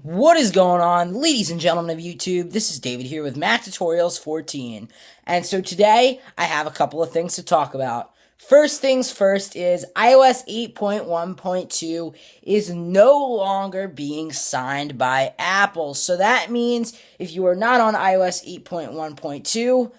What is going on, ladies and gentlemen of YouTube? This is David here with Mac Tutorials 14. And so today, I have a couple of things to talk about. First things first is iOS 8.1.2 is no longer being signed by Apple. So that means if you are not on iOS 8.1.2,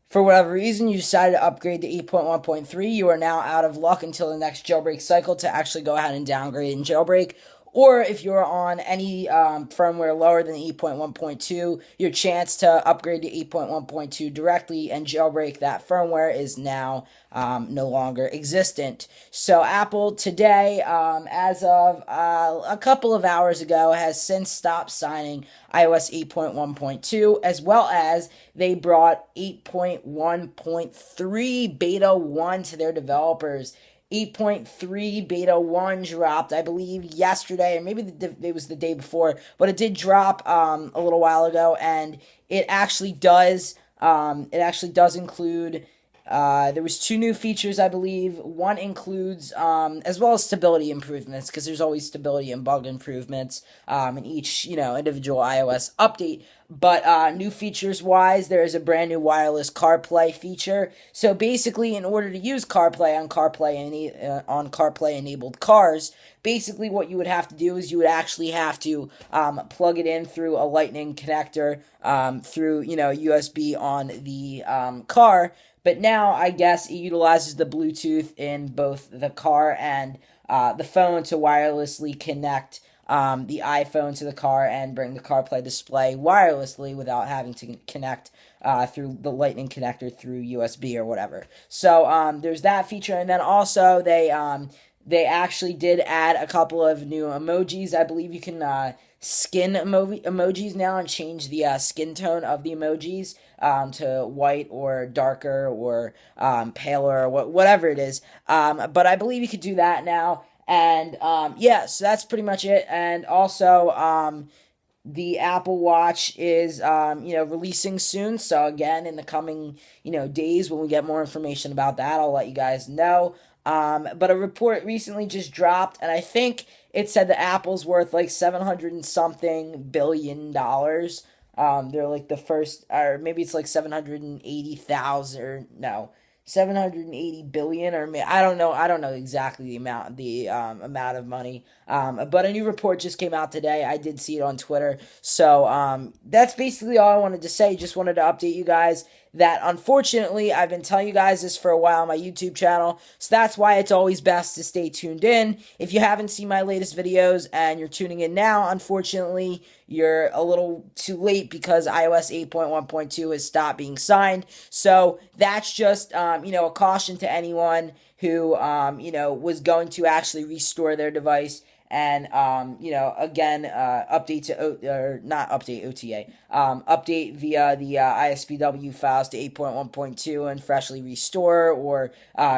for whatever reason you decided to upgrade to 8.1.3, you are now out of luck until the next jailbreak cycle to actually go ahead and downgrade and jailbreak. Or if you're on any firmware lower than 8.1.2, your chance to upgrade to 8.1.2 directly and jailbreak that firmware is now no longer existent. So Apple today, as of a couple of hours ago, has since stopped signing iOS 8.1.2, as well as they brought 8.1.3 Beta 1 to their developers. 8.3 Beta 1 dropped, I believe, yesterday, or maybe it was the day before, but it did drop a little while ago, and it actually does include, there was two new features, I believe. One includes, as well as stability improvements, because there's always stability and bug improvements in each, individual iOS update. But new features-wise, there is a brand new wireless CarPlay feature. So basically, in order to use CarPlay on CarPlay-enabled cars, basically what you would have to do is you would actually have to plug it in through a Lightning connector through USB on the car. But now, I guess, it utilizes the Bluetooth in both the car and the phone to wirelessly connect the iPhone to the car and bring the CarPlay display wirelessly without having to connect through the Lightning connector through USB or whatever. So there's that feature, and then also they actually did add a couple of new emojis. I believe you can skin emojis now and change the skin tone of the emojis to white or darker or paler or whatever it is. But I believe you could do that now. And yeah, so that's pretty much it. And also, the Apple Watch is releasing soon. So again, in the coming days, when we get more information about that, I'll let you guys know. But a report recently just dropped, and I think it said that Apple's worth like $700 and something billion. They're like the first, or maybe it's like 780,000, or no, 780 billion, or I don't know exactly the amount of money. But a new report just came out today. I did see it on Twitter. So that's basically all I wanted to say. Just wanted to update you guys that unfortunately I've been telling you guys this for a while on my YouTube channel, so that's why it's always best to stay tuned in. If you haven't seen my latest videos and you're tuning in now, unfortunately you're a little too late because iOS 8.1.2 has stopped being signed. So that's just a caution to anyone who was going to actually restore their device and again, update to or not update OTA, update via the ISPW files to 8.1.2 and freshly restore, or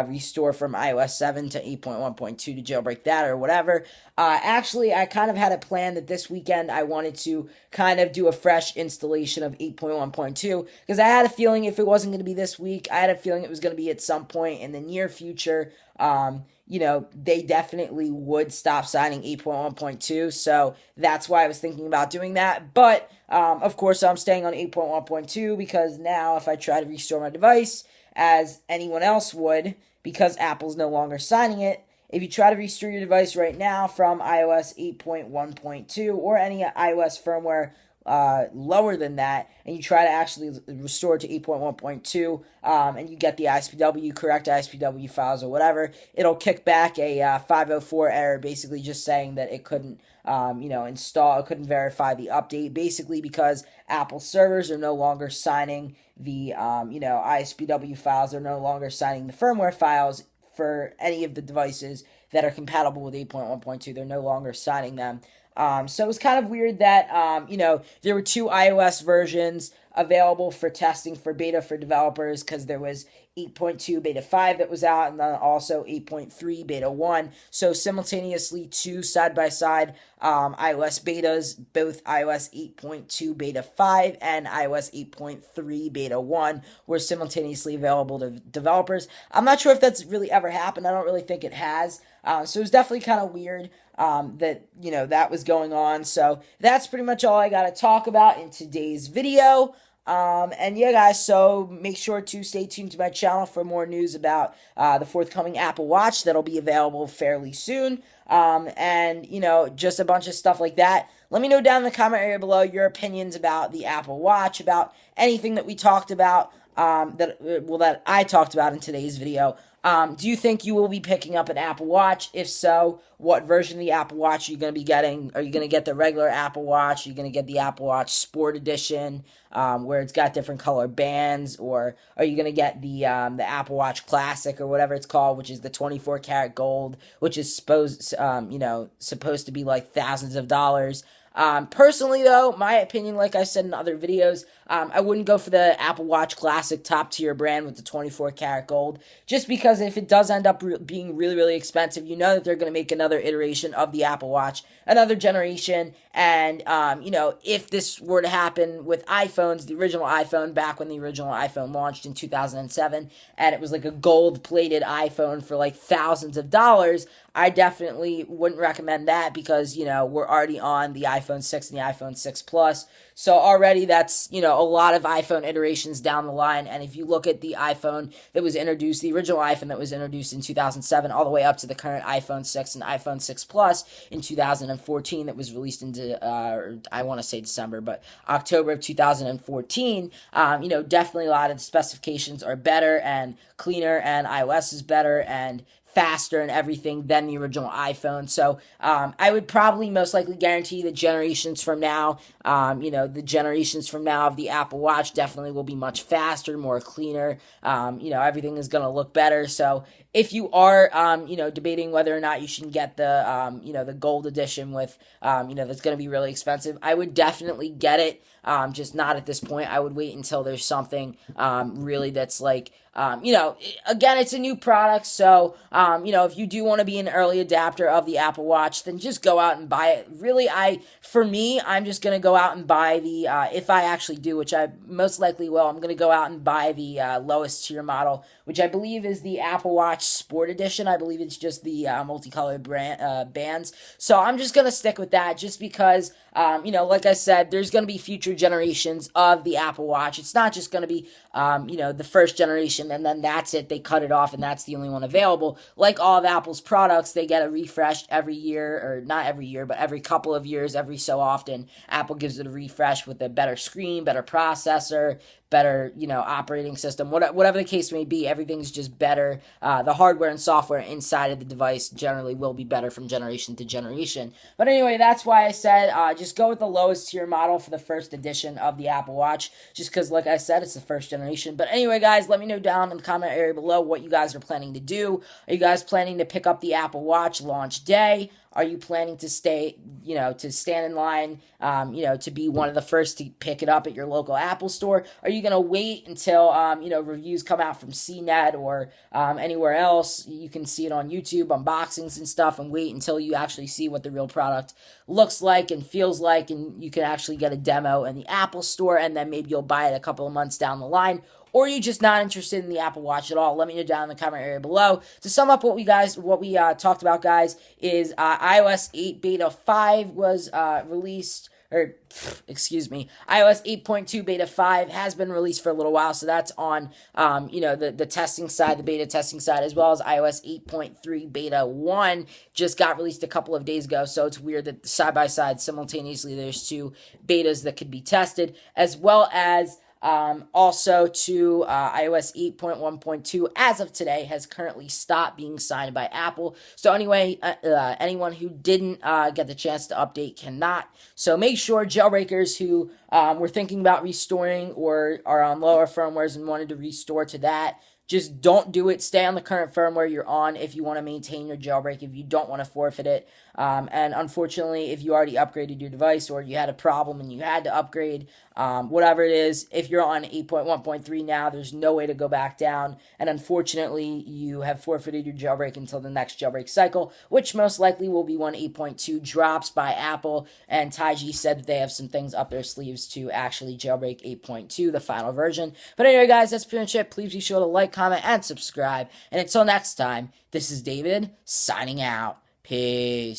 restore from iOS 7 to 8.1.2 to jailbreak that or whatever. Actually, I kind of had a plan that this weekend I wanted to kind of do a fresh installation of 8.1.2, because I had a feeling if it wasn't going to be this week, I had a feeling it was going to be at some point in the near future. They definitely would stop signing 8.1.2, so that's why I was thinking about doing that. But, of course, I'm staying on 8.1.2 because now if I try to restore my device, as anyone else would, because Apple's no longer signing it, if you try to restore your device right now from iOS 8.1.2 or any iOS firmware lower than that, and you try to actually restore to 8.1.2, and you get the correct ISPW files or whatever, it'll kick back a 504 error, basically just saying that it couldn't, it couldn't verify the update, basically because Apple servers are no longer signing the, ISPW files, they're no longer signing the firmware files for any of the devices that are compatible with 8.1.2, they're no longer signing them. So it was kind of weird that, there were two iOS versions available for testing for beta for developers, because there was 8.2 beta 5 that was out, and then also 8.3 beta 1. So simultaneously, two side-by-side iOS betas, both iOS 8.2 beta 5 and iOS 8.3 beta 1 were simultaneously available to developers. I'm not sure if that's really ever happened. I don't really think it has. So it was definitely kind of weird. that was going on. So that's pretty much all I got to talk about in today's video. And yeah, guys, so make sure to stay tuned to my channel for more news about the forthcoming Apple Watch that'll be available fairly soon. And, just a bunch of stuff like that. Let me know down in the comment area below your opinions about the Apple Watch, about anything that we talked about, that I talked about in today's video. Do you think you will be picking up an Apple Watch? If so, what version of the Apple Watch are you going to be getting? Are you going to get the regular Apple Watch? Are you going to get the Apple Watch Sport Edition, where it's got different color bands? Or are you going to get the Apple Watch Classic or whatever it's called, which is the 24 karat gold, which is supposed to be like thousands of dollars? Personally, though, my opinion, like I said in other videos, I wouldn't go for the Apple Watch Classic top tier brand with the 24 karat gold, just because if it does end up being really, really expensive, you know that they're going to make another iteration of the Apple Watch, another generation, and, if this were to happen with iPhones, the original iPhone, back when the original iPhone launched in 2007, and it was like a gold-plated iPhone for like thousands of dollars, I definitely wouldn't recommend that because, we're already on the iPhone 6 and the iPhone 6 Plus. So already that's, a lot of iPhone iterations down the line. And if you look at the iPhone that was introduced, the original iPhone that was introduced in 2007, all the way up to the current iPhone 6 and iPhone 6 Plus in 2014 that was released into, I want to say December, but October of 2014, definitely a lot of the specifications are better and cleaner, and iOS is better and faster and everything than the original iPhone. So I would probably most likely guarantee that generations from now, the generations from now of the Apple Watch definitely will be much faster, more cleaner. Everything is going to look better. So if you are, debating whether or not you should get the, the gold edition with, that's going to be really expensive, I would definitely get it. Just not at this point. I would wait until there's something really that's like, again, it's a new product, so, if you do want to be an early adapter of the Apple Watch, then just go out and buy it. Really, I'm just going to go out and buy the, if I actually do, which I most likely will, I'm going to go out and buy the lowest tier model, which I believe is the Apple Watch Sport Edition. I believe it's just the multicolored bands. So I'm just going to stick with that just because, like I said, there's going to be future generations of the Apple Watch. It's not just going to be, the first generation and then that's it. They cut it off and that's the only one available. Like all of Apple's products, they get a refresh every year, or not every year, but every couple of years, every so often. Apple gives it a refresh with a better screen, better processor, better, operating system, whatever the case may be. Everything's just better. The hardware and software inside of the device generally will be better from generation to generation. But anyway, that's why I said just go with the lowest tier model for the first edition of the Apple Watch, just because, like I said, it's the first generation. But anyway, guys, let me know down in the comment area below what you guys are planning to do. Are you guys planning to pick up the Apple Watch launch day? Are you planning to stay, to stand in line, to be one of the first to pick it up at your local Apple store? Are you going to wait until, reviews come out from CNET or anywhere else? You can see it on YouTube, unboxings and stuff, and wait until you actually see what the real product looks like and feels like, and you can actually get a demo in the Apple store, and then maybe you'll buy it a couple of months down the line. Or are you just not interested in the Apple Watch at all? Let me know down in the comment area below. To sum up what we talked about, guys, is iOS 8 Beta 5 was released, iOS 8.2 Beta 5 has been released for a little while, so that's on, the testing side, the beta testing side, as well as iOS 8.3 Beta 1 just got released a couple of days ago, so it's weird that side by side, simultaneously, there's two betas that could be tested, as well as also to iOS 8.1.2 as of today has currently stopped being signed by Apple. So anyway, anyone who didn't get the chance to update cannot. So make sure jailbreakers who were thinking about restoring or are on lower firmwares and wanted to restore to that, just don't do it. Stay on the current firmware you're on if you want to maintain your jailbreak, if you don't want to forfeit it. And unfortunately, if you already upgraded your device or you had a problem and you had to upgrade, whatever it is, if you're on 8.1.3 now, there's no way to go back down. And unfortunately, you have forfeited your jailbreak until the next jailbreak cycle, which most likely will be when 8.2 drops by Apple. And Taiji said that they have some things up their sleeves to actually jailbreak 8.2, the final version. But anyway, guys, that's pretty much it. Please be sure to like, comment, and subscribe. And until next time, this is David signing out. Peace.